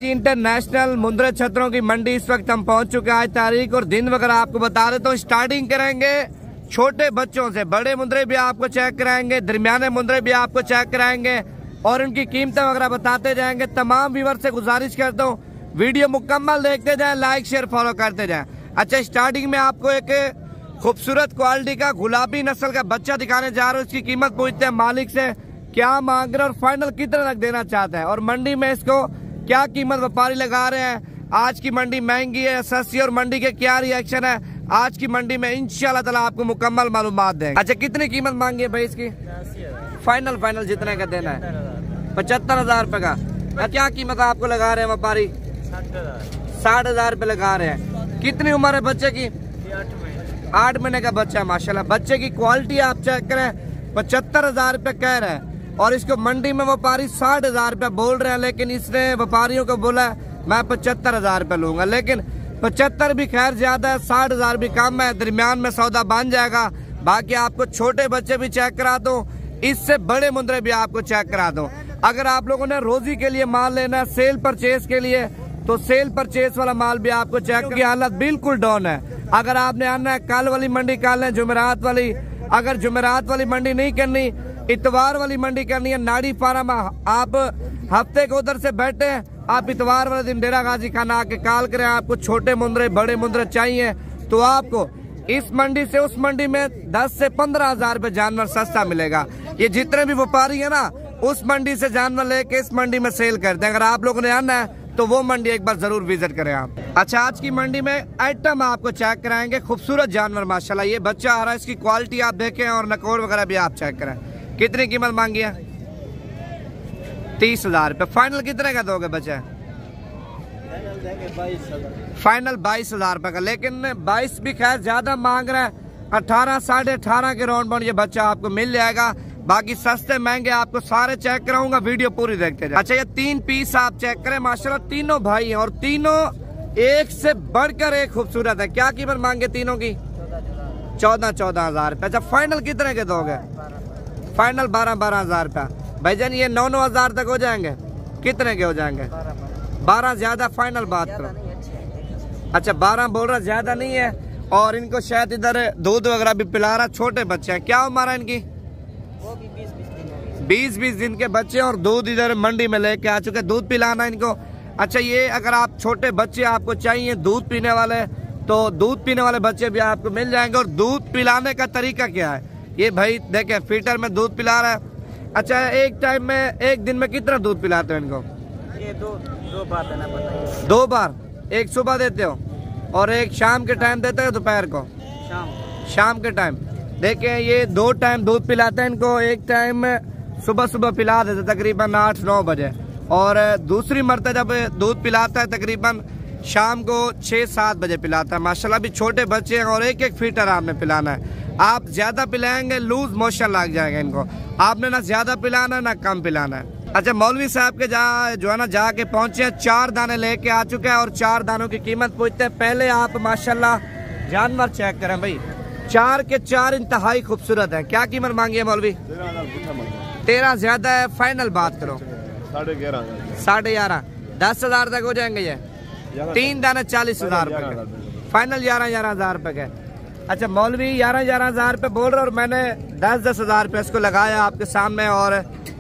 International Mundra छतरों की मंडी इस वक्त हम पहुंच चुके हैं। आज तारीख और दिन वगैरह आपको बता देता हूँ। स्टार्टिंग करेंगे छोटे बच्चों से, बड़े मुंद्रे भी आपको चेक कराएंगे, दरमियाने मुंद्रे भी आपको चेक कराएंगे और उनकी कीमतें वगैरह बताते जाएंगे। तमाम व्यूअर से गुजारिश करता हूँ वीडियो मुकम्मल देखते जाएं, लाइक शेयर फॉलो करते जाएं। अच्छा, स्टार्टिंग में आपको एक खूबसूरत क्वालिटी का गुलाबी नस्ल का बच्चा दिखाने जा रहा हूँ। इसकी कीमत पूछते हैं मालिक से क्या मांग रहे हैं और फाइनल कितना तक देना चाहते हैं और मंडी में इसको क्या कीमत व्यापारी लगा रहे हैं। आज की मंडी महंगी है, सस्ती, और मंडी के क्या रिएक्शन है आज की मंडी में इंशाल्लाह ताला आपको मुकम्मल मालूमात देंगे। अच्छा, कितनी कीमत मांगी है भाई इसकी? फाइनल जितने का देना है 75,000 रुपए का। क्या कीमत आपको लगा रहे हैं व्यापारी? 60,000 रुपए लगा रहे हैं। कितनी उम्र है बच्चे की? 8 महीने का बच्चा है माशाल्लाह। बच्चे की क्वालिटी आप चेक करें। 75,000 रुपए कह रहे हैं और इसको मंडी में व्यापारी 60,000 रुपए बोल रहे हैं, लेकिन इसने व्यापारियों को बोला मैं 75,000 रुपए लूंगा। लेकिन 75 भी खैर ज्यादा है, 60,000 भी कम है, दरमियान में सौदा बन जाएगा। बाकी आपको छोटे बच्चे भी चेक करा दो, इससे बड़े मुंद्रे भी आपको चेक करा दो। अगर आप लोगों ने रोजी के लिए माल लेना है, सेल परचेज के लिए, तो सेल परचेज वाला माल भी आपको चेक की हालत बिल्कुल डाउन है। अगर आपने आना है कल वाली मंडी कल है, जुमेरात वाली, अगर जुमेरात वाली मंडी नहीं करनी, इतवार वाली मंडी करनी है नाड़ी फार्म, आप हफ्ते को उधर से बैठे, आप इतवार वाले दिन डेरा गाजी खाना आके कॉल करें। आपको छोटे मुंद्रे बड़े मुंद्रे चाहिए तो आपको इस मंडी से उस मंडी में 10 से 15,000 रुपए जानवर सस्ता मिलेगा। ये जितने भी व्यापारी है ना उस मंडी से जानवर लेके इस मंडी में सेल करते हैं। अगर आप लोगों ने आना है तो वो मंडी एक बार जरूर विजिट करें आप। अच्छा, आज की मंडी में आइटम आपको चेक कराएंगे, खूबसूरत जानवर माशाल्लाह। ये बच्चा आ रहा है, इसकी क्वालिटी आप देखें और नकोर वगैरह भी आप चेक करें। कितनी कीमत मांगी है? 30,000 रुपए। फाइनल कितने का दोगे बच्चा? फाइनल 22,000 रुपए का, लेकिन 22 भी खैर ज्यादा मांग रहा है। 18 साढ़े 18 के राउंड बाउंड ये बच्चा आपको मिल जाएगा। बाकी सस्ते महंगे आपको सारे चेक कराऊंगा, वीडियो पूरी देखते जाए। अच्छा, ये 3 पीस आप चेक करें माशाल्लाह। तीनों भाई हैं और तीनों एक से बढ़कर एक खूबसूरत है। क्या कीमत मांगे तीनों की? 14,000 रुपए। अच्छा, फाइनल कितने के दोगे? फाइनल 12,000 रुपया। भाईजान ये 9,000 तक हो जाएंगे? कितने के हो जाएंगे? 12 ज्यादा, फाइनल बात करो। अच्छा, 12 बोल रहा, ज्यादा नहीं है। और इनको शायद इधर दूध वगैरह भी पिला रहा, छोटे बच्चे हैं। क्या उम्र है इनकी? 20-20 दिन के बच्चे और दूध इधर मंडी में लेके आ चुके, दूध पिलाना इनको। अच्छा, ये अगर आप छोटे बच्चे आपको चाहिए दूध पीने वाले, तो दूध पीने वाले बच्चे भी आपको मिल जाएंगे। और दूध पिलाने का तरीका क्या है ये भाई देखें, फीटर में दूध पिला रहा है। अच्छा, एक टाइम में एक दिन में कितना दूध पिलाते हो इनको? ये दो बार देना पड़ता है। 2 बार, एक सुबह देते हो और एक शाम के टाइम देते हो, दोपहर को? शाम के टाइम। देखें, ये 2 टाइम दूध पिलाते हैं इनको। एक टाइम सुबह पिला देते तकरीबन 8-9 बजे, और दूसरी मरतबा जब दूध पिलाता है तकरीबन शाम को 6-7 बजे पिलाता है। माशाल्लाह भी छोटे बच्चे हैं और एक फीटर आपने पिलाना है। आप ज्यादा पिलाएंगे लूज मोशन लग जाएगा इनको। आपने ना ज्यादा पिलाना है ना कम पिलाना है। अच्छा, मौलवी साहब के जो है ना जाके पहुंचे, 4 दाने लेके आ चुके हैं और 4 दानों की कीमत पूछते हैं। पहले आप माशाल्लाह जानवर चेक करें भाई, 4 के 4 इंतहाई खूबसूरत है। क्या कीमत मांगी है मौलवी? 13 ज्यादा है, फाइनल बात करो। 11.5 10,000 तक हो जाएंगे ये। 3 दाने 40,000 रुपए के, फाइनल 11,000 रुपए के। अच्छा, मौलवी 11,000 रुपए बोल रहे और मैंने 10,000 रुपए इसको लगाया आपके सामने और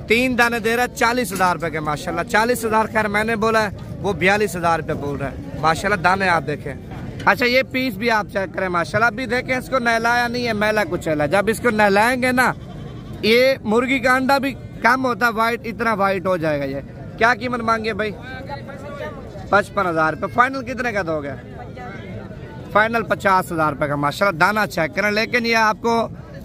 3 दाने दे रहा है 40,000 रुपए के माशाल्लाह। 40,000 खैर मैंने बोला है, वो 42,000 रुपए बोल रहा है माशाल्लाह। दाने आप देखें। अच्छा, ये पीस भी आप चेक करें माशाल्लाह। अभी देखें, इसको नहलाया नहीं है, मैला कुचैला। जब इसको नहलाएंगे ना, ये मुर्गी का अंडा भी कम होता, वाइट इतना वाइट हो जाएगा ये। क्या कीमत मांगी है भाई? 55,000 रुपए। फाइनल कितने का दोगे? फाइनल 50,000 रुपए का माशाल्लाह। दाना चेक करें, लेकिन ये आपको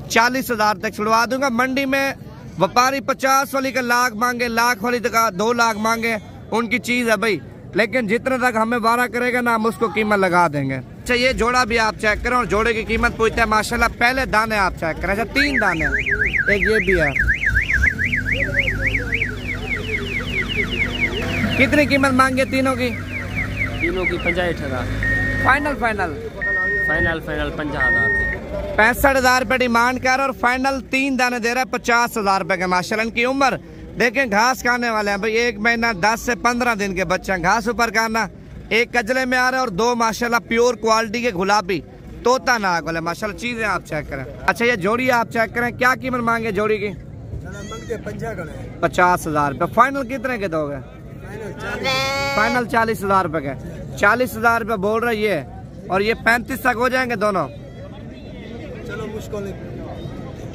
40,000 तक छुड़वा दूंगा। मंडी में व्यापारी 50 वाली का लाख मांगे, लाख वाली का 2 लाख मांगे, उनकी चीज है भाई। लेकिन जितने तक हमें वारा करेगा ना हम उसको कीमत लगा देंगे। अच्छा, ये जोड़ा भी आप चेक करें और जोड़े की कीमत पूछते हैं माशाल्लाह। पहले दाने आप चेक करें। अच्छा, 3 दाने, एक ये भी है। कितनी कीमत मांगे तीनों की? 65,000। फाइनल 50,000। 65,000 रुपए डिमांड कर और फाइनल 3 दाने दे रहा है 50,000 रुपए के माशाल्लाह। इनकी उम्र देखें घास खाने वाले हैं भाई, 1 महीना 10 से 15 दिन के बच्चे हैं, घास ऊपर खाना। एक कजले में आ रहे हैं और 2 माशाल्लाह प्योर क्वालिटी के गुलाबी तोता नाग वाले माशाल्लाह चीजें आप चेक करें। अच्छा ये जोड़ी आप चेक करें, क्या कीमत मांगे जोड़ी की? 50,000 रुपये। फाइनल कितने के दोगे? फाइनल 40,000 रुपये के। 40,000 रुपये बोल रहे ये, और ये 35 तक हो जाएंगे दोनों? चलो मुश्किल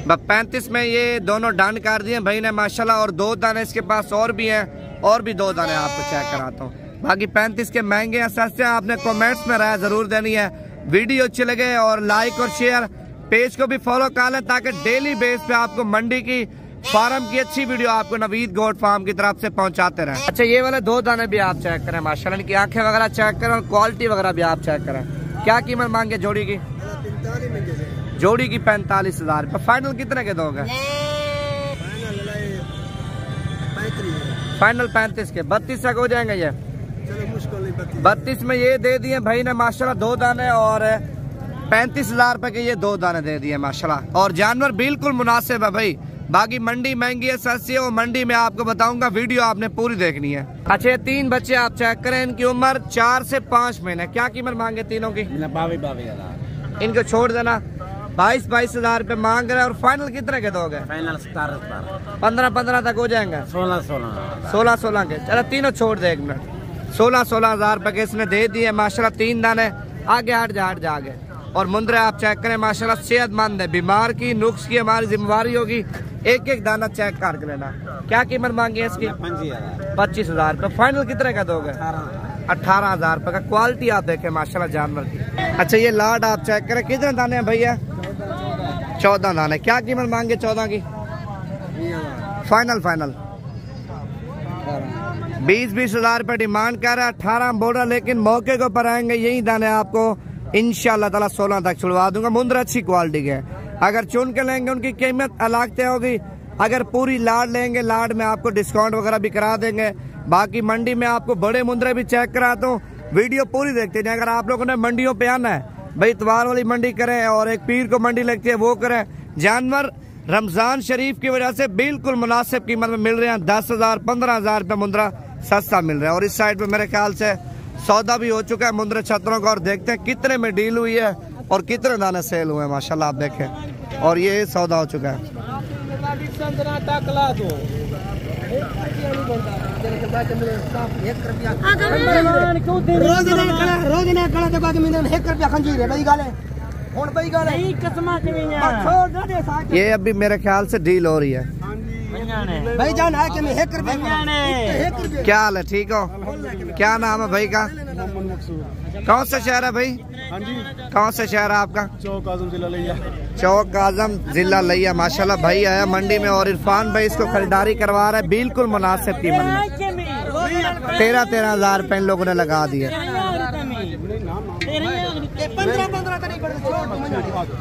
35 में ये दोनों डन कर दिए भाई ने माशाल्लाह। और 2 दाने इसके पास और भी हैं, और भी 2 दाने आपको चेक कराता हूँ। बाकी 35 के महंगे हैं सस्ते हैं। आपने कमेंट्स में राय जरूर देनी है। वीडियो अच्छी लगे और लाइक और शेयर, पेज को भी फॉलो कर लें ताकि डेली बेस पे आपको मंडी की फार्म की अच्छी वीडियो आपको नवीद गोट फार्म की तरफ से पहुंचाते रहें। अच्छा ये वाले 2 दाने भी आप चेक करें माशाल्लाह, इनकी आंखें वगैरह चेक करें और क्वालिटी वगैरह भी आप चेक करें। क्या कीमत मांगे जोड़ी की? जोड़ी की 45,000 रुपये। फाइनल कितने के दोगे? फाइनल 35 के। 32 तक हो जाएंगे ये? 32 में ये दे दिए भाई ने माशाल्लाह 2 दाने, और 35,000 रुपए के ये 2 दाने दे दिए माशाल्लाह। और जानवर बिल्कुल मुनासिब है भाई। बाकी मंडी महंगी है सस्ती है, और मंडी में आपको बताऊंगा, वीडियो आपने पूरी देखनी है। अच्छा ये 3 बच्चे आप चेक करें, इनकी उम्र 4 से 5 महीने। क्या कीमत मांगे तीनों की? 22,000। इनको छोड़ देना। 22,000 रुपए मांग रहे हैं। और फाइनल कितने के दोगे? फाइनल 17,000। 15,000 तक हो जाएंगे? 16,000 के। चलो तीनों छोड़ दे 1 मिनट। 16,000 रुपए के इसने दे दिए माशाल्लाह। 3 दाने आगे हट जा आगे। और मुंद्रे आप चेक करें माशाल्लाह सेहतमंद है। बीमार की नुक्स की हमारी जिम्मेवारी होगी, एक एक दाना चेक कर लेना। क्या कीमत मांगी है इसकी? 25,000 रुपए। फाइनल कितने का दोगे? 18,000 रुपए का। क्वालिटी आप देखें माशाल्लाह जानवर की। अच्छा ये लाड आप चेक करें, कितने दाने हैं भैया? 14 दाने। क्या कीमत मांगे 14 की? फाइनल 20,000 रुपए डिमांड कर रहा है। 18 बोल रहा, लेकिन मौके को पर आएंगे यही दाने आपको इंशाल्लाह ताला 16 तक छुड़वा दूंगा। मुंद्र अच्छी क्वालिटी के, अगर चुन के लेंगे उनकी कीमत अलग तय होगी। अगर पूरी लाड लेंगे, लाड में आपको डिस्काउंट वगैरह भी करा देंगे। बाकी मंडी में आपको बड़े मुंद्रे भी चेक कराता हूँ, वीडियो पूरी देखते हैं। अगर आप लोगों ने मंडियों पे आना है भाई, इतवार वाली मंडी करें और एक पीर को मंडी लगती है वो करें। जानवर रमजान शरीफ की वजह से बिल्कुल मुनासिब कीमत में मिल रहे हैं। 10,000 15,000 रुपये मुंद्रा सस्ता मिल रहा है। और इस साइड पे मेरे ख्याल से सौदा भी हो चुका है मुंद्रे छतरों का, और देखते हैं कितने में डील हुई है और कितने दाने सेल हुए हैं माशाल्लाह आप देखें। और ये सौदा हो चुका है। ये अभी मेरे ख्याल से डील हो रही है भाई जान है कि मैं 1 रुपया। क्या हाल है? ठीक हो? क्या नाम है भाई का? कौन सा शहर है भाई? कौन सा शहर है आपका? चौक आजम जिला लिया। चौक आजम जिला लिया। माशाल्लाह भाई आया मंडी में और इरफान भाई इसको खरीदारी करवा रहा है बिल्कुल मुनासिब कीमत में। 13,000 रुपए इन लोगों ने लगा दिए।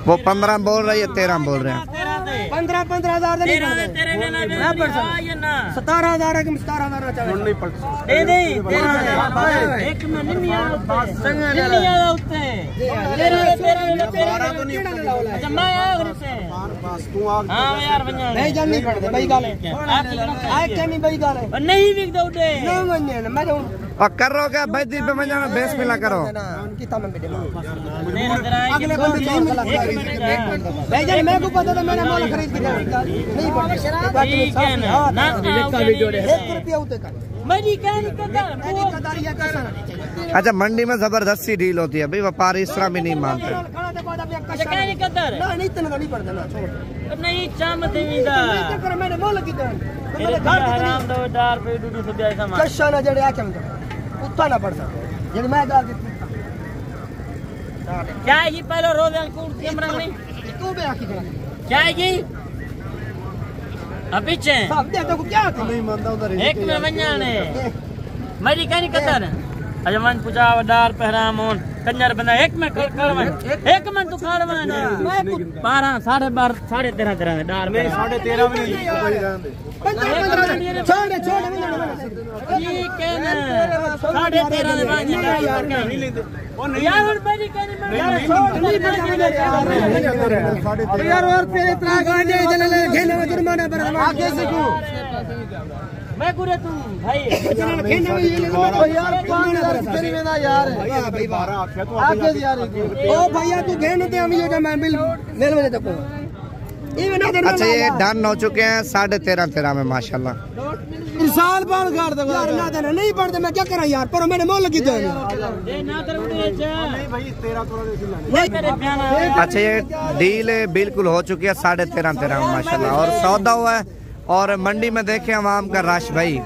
वो 15 बोल रही है, 13 बोल रहे हैं। 15,000 और कर रहे हो क्या भाई? दिल पे मैं जाना बेस मिला करो। मैं को पता था, मैंने माल खरीद के नहीं अच्छा मंडी में जबरदस्ती डील होती है भाई, व्यापारी इस तरह भी नहीं मानते। क्या है पहले रोज क्या है पीछे एक में वञाने मरी कहीं कतर अजमान पूजा वडार पहराम कंजर बंदा एक में तू कर 12 12.5 13.5 डार में 13.5 में छोड़ ठीक है ना 13.5 यार और बड़ी कहने यार और तेरे इतना गाने जले घेने में जुर्माना पर आगे से क्यों मैं पूरे तुम भाई घेने में ये यार पानी तेरी में ना यार भाई 12 आगे यार ओ भैया तू घेने ते हम ये जो मैं मिल मेल में देखो अच्छा ये डन हो चुके हैं 13.5 में माशाल्लाह। साल पार कर दो यार ना देना नहीं पढ़ते मैं क्या करा यार पर मैंने मोल लगी दो ये ना कर नहीं भाई 13 करोड़ अच्छा ये डील बिल्कुल हो चुकी है 13.5 में माशाल्लाह और सौदा हुआ है और मंडी में देखें आवाम का रश भाई।